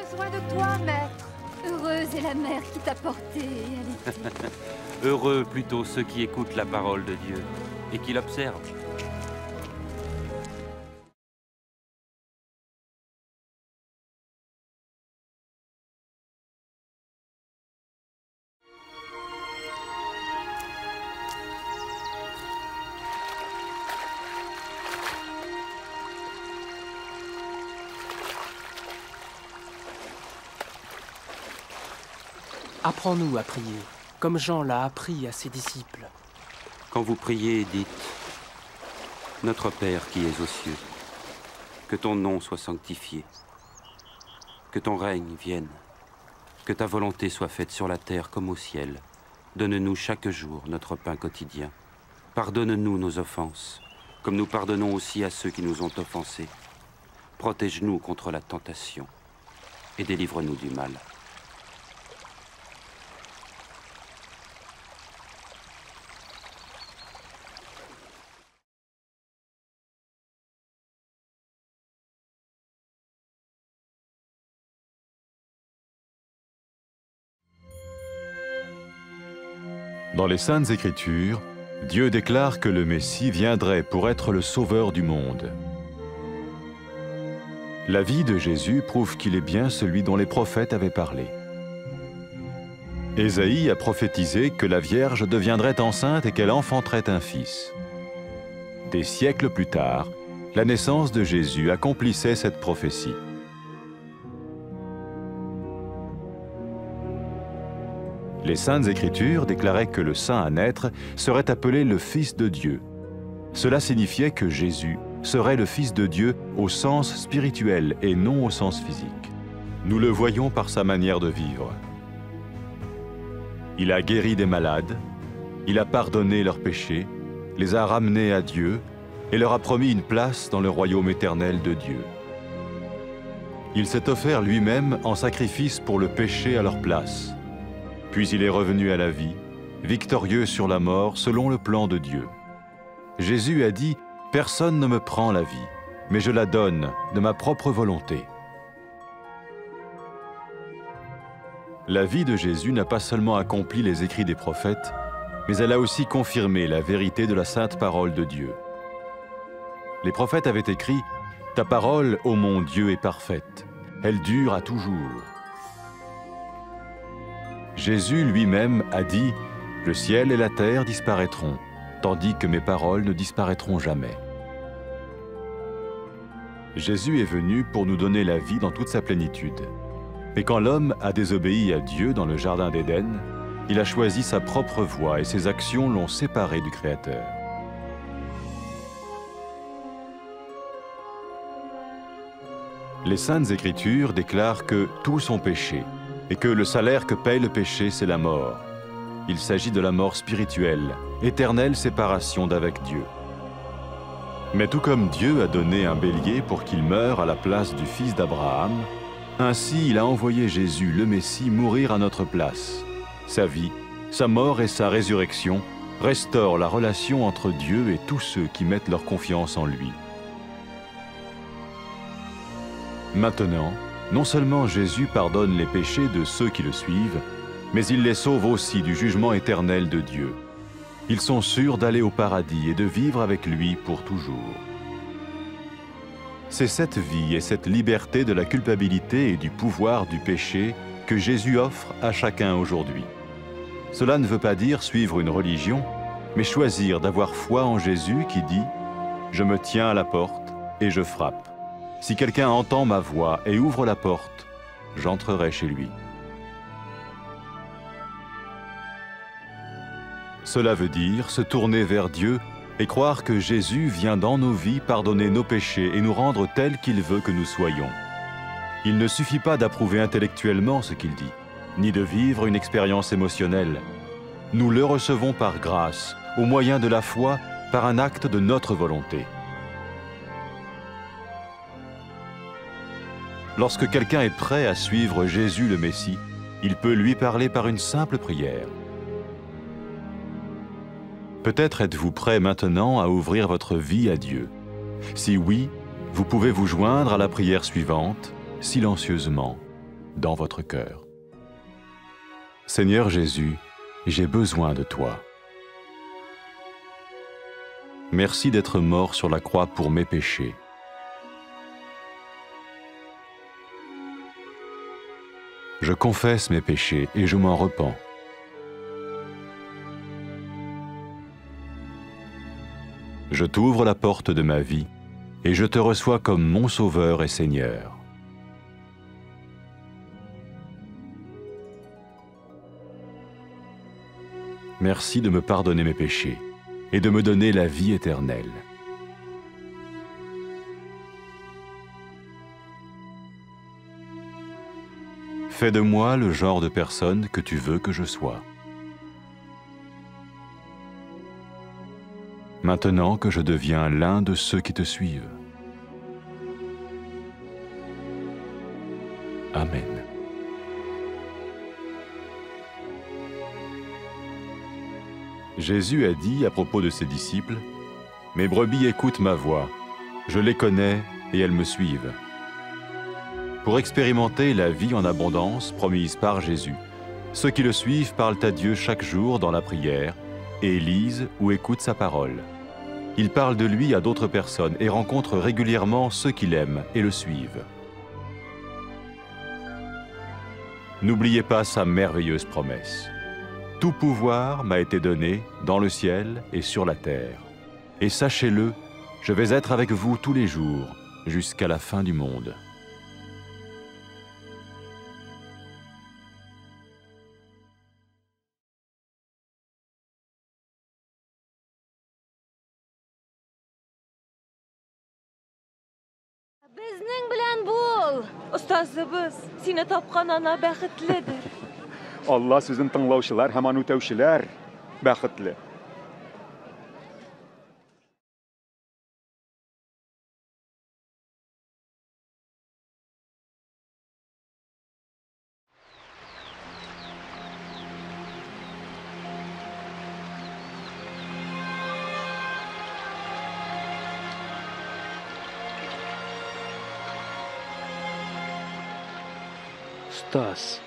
besoin de toi, maître. Heureuse est la mère qui t'a porté et allaitée. Heureux plutôt ceux qui écoutent la parole de Dieu et qui l'observent. Apprends-nous à prier, comme Jean l'a appris à ses disciples. Quand vous priez, dites « Notre Père qui es aux cieux, que ton nom soit sanctifié, que ton règne vienne, que ta volonté soit faite sur la terre comme au ciel. Donne-nous chaque jour notre pain quotidien. Pardonne-nous nos offenses, comme nous pardonnons aussi à ceux qui nous ont offensés. Protège-nous contre la tentation et délivre-nous du mal. » Dans les Saintes Écritures, Dieu déclare que le Messie viendrait pour être le sauveur du monde. La vie de Jésus prouve qu'il est bien celui dont les prophètes avaient parlé. Ésaïe a prophétisé que la Vierge deviendrait enceinte et qu'elle enfanterait un fils. Des siècles plus tard, la naissance de Jésus accomplissait cette prophétie. Les Saintes Écritures déclaraient que le saint à naître serait appelé le Fils de Dieu. Cela signifiait que Jésus serait le Fils de Dieu au sens spirituel et non au sens physique. Nous le voyons par sa manière de vivre. Il a guéri des malades, il a pardonné leurs péchés, les a ramenés à Dieu et leur a promis une place dans le royaume éternel de Dieu. Il s'est offert lui-même en sacrifice pour le péché à leur place. Puis il est revenu à la vie, victorieux sur la mort selon le plan de Dieu. Jésus a dit « Personne ne me prend la vie, mais je la donne de ma propre volonté. » La vie de Jésus n'a pas seulement accompli les écrits des prophètes, mais elle a aussi confirmé la vérité de la sainte parole de Dieu. Les prophètes avaient écrit « Ta parole, ô mon Dieu, est parfaite, elle dure à toujours. » Jésus lui-même a dit « Le ciel et la terre disparaîtront, tandis que mes paroles ne disparaîtront jamais. » Jésus est venu pour nous donner la vie dans toute sa plénitude. Mais quand l'homme a désobéi à Dieu dans le jardin d'Éden, il a choisi sa propre voie et ses actions l'ont séparé du Créateur. Les Saintes Écritures déclarent que tous ont péché et que le salaire que paye le péché, c'est la mort. Il s'agit de la mort spirituelle, éternelle séparation d'avec Dieu. Mais tout comme Dieu a donné un bélier pour qu'il meure à la place du fils d'Abraham, ainsi il a envoyé Jésus, le Messie, mourir à notre place. Sa vie, sa mort et sa résurrection restaurent la relation entre Dieu et tous ceux qui mettent leur confiance en lui. Maintenant, non seulement Jésus pardonne les péchés de ceux qui le suivent, mais il les sauve aussi du jugement éternel de Dieu. Ils sont sûrs d'aller au paradis et de vivre avec lui pour toujours. C'est cette vie et cette liberté de la culpabilité et du pouvoir du péché que Jésus offre à chacun aujourd'hui. Cela ne veut pas dire suivre une religion, mais choisir d'avoir foi en Jésus qui dit « Je me tiens à la porte et je frappe. Si quelqu'un entend ma voix et ouvre la porte, j'entrerai chez lui. » Cela veut dire se tourner vers Dieu et croire que Jésus vient dans nos vies pardonner nos péchés et nous rendre tels qu'il veut que nous soyons. Il ne suffit pas d'approuver intellectuellement ce qu'il dit, ni de vivre une expérience émotionnelle. Nous le recevons par grâce, au moyen de la foi, par un acte de notre volonté. Lorsque quelqu'un est prêt à suivre Jésus le Messie, il peut lui parler par une simple prière. Peut-être êtes-vous prêt maintenant à ouvrir votre vie à Dieu. Si oui, vous pouvez vous joindre à la prière suivante, silencieusement. dans votre cœur. Seigneur Jésus, j'ai besoin de toi. Merci d'être mort sur la croix pour mes péchés. Je confesse mes péchés et je m'en repens. Je t'ouvre la porte de ma vie et je te reçois comme mon Sauveur et Seigneur. Merci de me pardonner mes péchés et de me donner la vie éternelle. Fais de moi le genre de personne que tu veux que je sois. Maintenant que je deviens l'un de ceux qui te suivent. Amen. Jésus a dit à propos de ses disciples, « Mes brebis écoutent ma voix, je les connais et elles me suivent. » Pour expérimenter la vie en abondance promise par Jésus, ceux qui le suivent parlent à Dieu chaque jour dans la prière et lisent ou écoutent sa parole. Ils parlent de lui à d'autres personnes et rencontrent régulièrement ceux qui l'aiment et le suivent. N'oubliez pas sa merveilleuse promesse. Tout pouvoir m'a été donné dans le ciel et sur la terre. Et sachez-le, je vais être avec vous tous les jours, jusqu'à la fin du monde. Безнең белән бул. Остазыбыз, сине тапкан ана бәхетледер. Allah sözün тыңлаучылар һәм аны үтәүчеләр бәхетле. Остаз,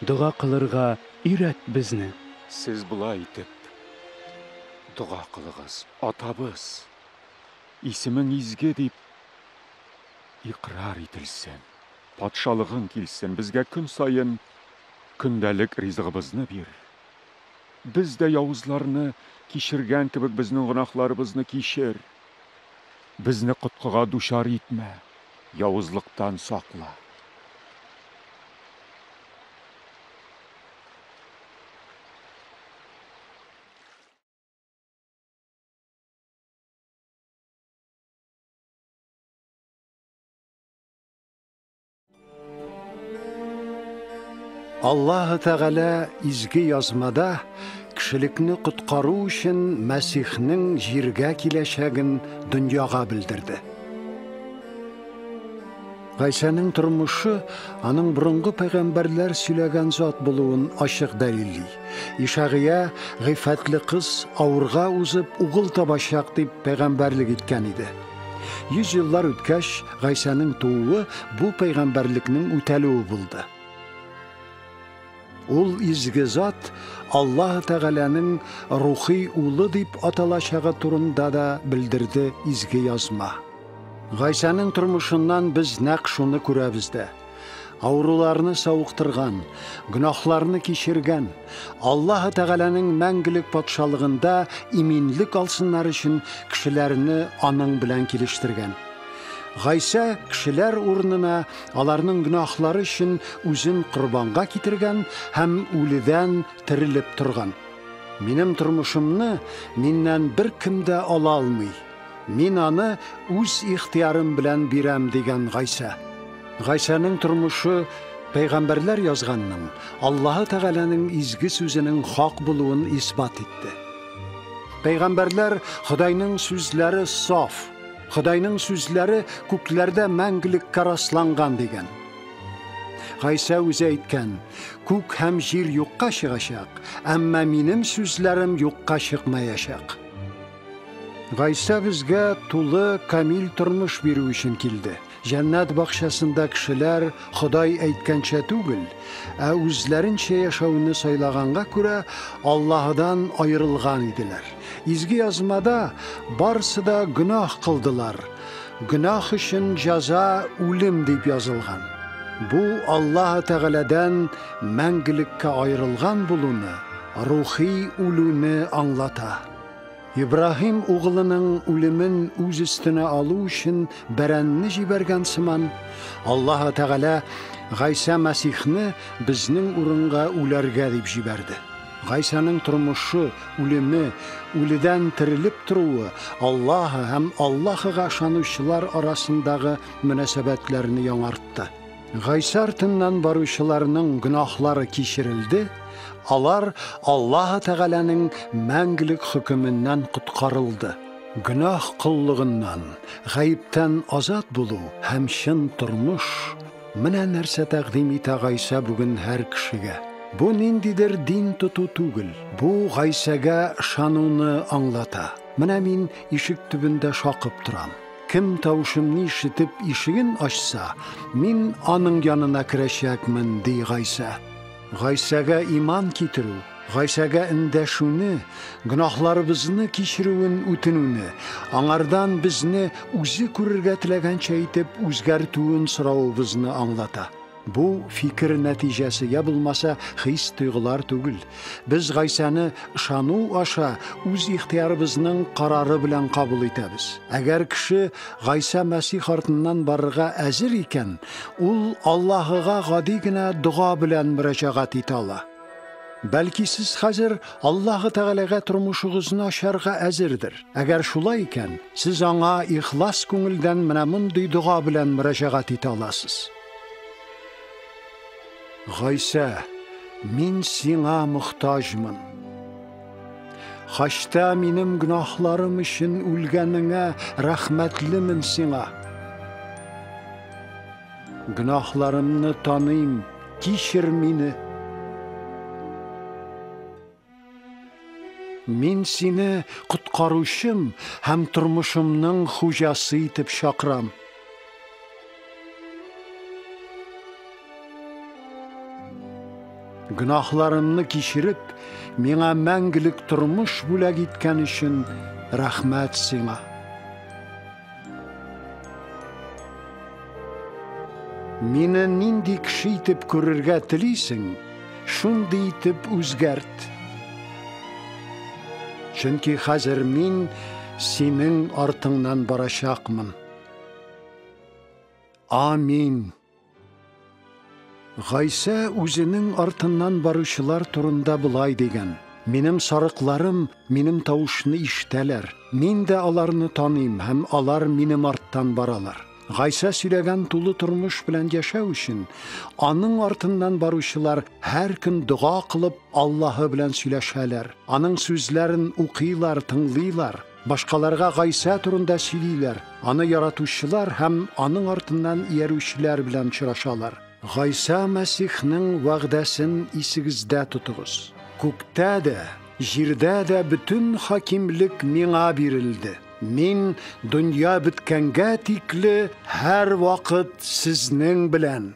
дуга кылырга үйрәт безне. Сез булай итеп дуга кылыгыз, атабыз. Исемең изге дип иqrar ителсен, патшалыгың килсен, безгә көн сайын көндәлек ризыгыбызны бир. Без дә явызларны кичергән кебек безнең гөнаһларыбызны кичер. Безне коткыга дучар итмә, явызлыктан сакла. Аллаһы Тәгалә изге язмада кешелекне коткару өчен Мәсихнең җиргә киләчәген дөньяга белдерде. Гайсаның тормышы аның борынгы пәйгамбәрләр сөйләгән зат булуын ачык дәлилли. Ишагия гыйффәтле кыз авырга узып угыл табачак дип пәйгамбәрлек иткән иде. 100 еллар үткәч, Гайсаның тууы бу пәйгамбәрлекнең үтәлүе булды. Ул изге зат Аллаһ Тәгаләнең рухи улы дип аталачагы турында да белдерде изге язма. Гайсаның тормышыннан без нәкъ шуны күрәбез дә. Авыруларны сауыктырган, гөнаһларны кичергән, Аллаһ Тәгаләнең мәңгелек патшалыгында иминлек алсыннар өчен кешеләрне аның белән килештергән. Гайса кешеләр урынына аларның гөнаһлары өчен үзен корбанга китергән һәм үледән терелеп торган. Минем тормышымны миннән бер кем дә ала алмый. Мин аны үз ихтиярым белән бирәм дигән Гайса. Гайсаның тормышы пәйгамбәрләр язганның, Аллаһ Тәгаләнең изге сүзенең хак булуын исбат итте. Пәйгамбәрләр Худайның сүзләре саф, Худайның сүзләре күкләрдә мәңгелеккә расланган дигән. Гайса үзе әйткән, күк һәм җир юкка чыгачак, әмма минем сүзләрем юкка чыкмаячак. Гайса безгә тулы камил тормыш бирү өчен килде. Жәннәт бакчасында кешеләр Ходай әйткәнчә түгел, ә үзләренчә яшәүне сайлаганга күрә Аллаһдан аерылган иделәр. Изге язмада барсы да гөнаһ кылдылар. Гөнаһ өчен җәза үлем дип язылган. Бу Аллаһ Тәгаләдән мәңгелеккә аерылган булуны, рухи үлүне аңлата. Ибраһим угылының үлемен үз өстенә алу өчен бәрәнне җибәргән сыман, Аллаһ Тәгалә Гайса Мәсихне безнең урынга үләргә дип җибәрде. Гайсаның тормышы, үлеме, үледән терелеп торуы Аллаһ һәм Аллаһыга ышанучылар арасындагы мөнәсәбәтләрне яңартты. Гайса артыннан баручыларның гөнаһлары кичерелде, алар Аллаһ Тәгаләнең мәңгелек хөкеменнән коткарылды. Гөнаһ кыллыгыннан, гаиптән азат булу һәм чын тормыш менә нәрсә тәкъдим итә Гайса бүген һәр кешегә. Бу ниндидер дин тоту түгел, бу Гайсәгә ышануны аңлата. Менә мин ишек төбендә шакып торам. Кем тавышымны ишетеп ишеген ачса, мин аның янына керәчәкмен, ди Гайса. Гайсәгә иман китерү, Гайсәгә эндәшүне, гөнаһларыбызны кичерүен үтенүне, аңардан безне үзе күрергә теләгәнчә итеп үзгәртүен соравыбызны аңлата. Бу фикер нәтиҗәсе я булмаса хис тойгылар түгел. Без Гайсаны ышану аша үз ихтиярыбызның карары белән кабул итәбез. Әгәр кеше Гайса Мәсих артыннан барырга әзер икән, ул Аллаһыга гади генә дуга белән мөрәҗәгать итә ала. Бәлки сез хәзер Аллаһ Тәгаләгә тормышыгызны ачарга әзердер. Әгәр шулай икән, сез аңа ихлас күңелдән менә мондый дуга белән мөрәҗәгать итә аласыз. Гайса, мин сиңа мохтаҗмын. Хашта минем гөнаһларым өчен үлгәнеңә рәхмәтлемен сиңа. Гөнаһларымны таныйм, кичер мине. Мин сине коткаручым һәм тормышымның хуҗасы итеп чакырам. Гөнаһларымны кичереп, миңа мәңгелек тормыш бүләк иткән өчен рәхмәт сиңа. Мине нинди кеше итеп күрергә телисең, шундый итеп үзгәрт. Чөнки хәзер мин синең артыңнан барачакмын. Амин. Гайса үзенең артыннан баручылар турында булай дигән: Минем сарыкларым минем тавышны ишетәләр. Мин дә аларны таныйм һәм алар минем арттан баралар. Гайса сөйләгән тулы тормыш белән яшәү өчен аның артыннан баручылар һәр көн дуга кылып Аллаһы белән сөйләшәләр. Аның сүзләрен укыйлар, тыңлыйлар. Башкаларга Гайса турында сөйлиләр. Аны яратучылар һәм аның артыннан иярүчеләр белән очрашалар. Гайса Мәсихнең вәгъдәсен исегездә тотыгыз. Күктә дә, җирдә дә бөтен хакимлек миңа бирелде. Мин дөнья беткәнгә тикле һәр вакыт сезнең белән.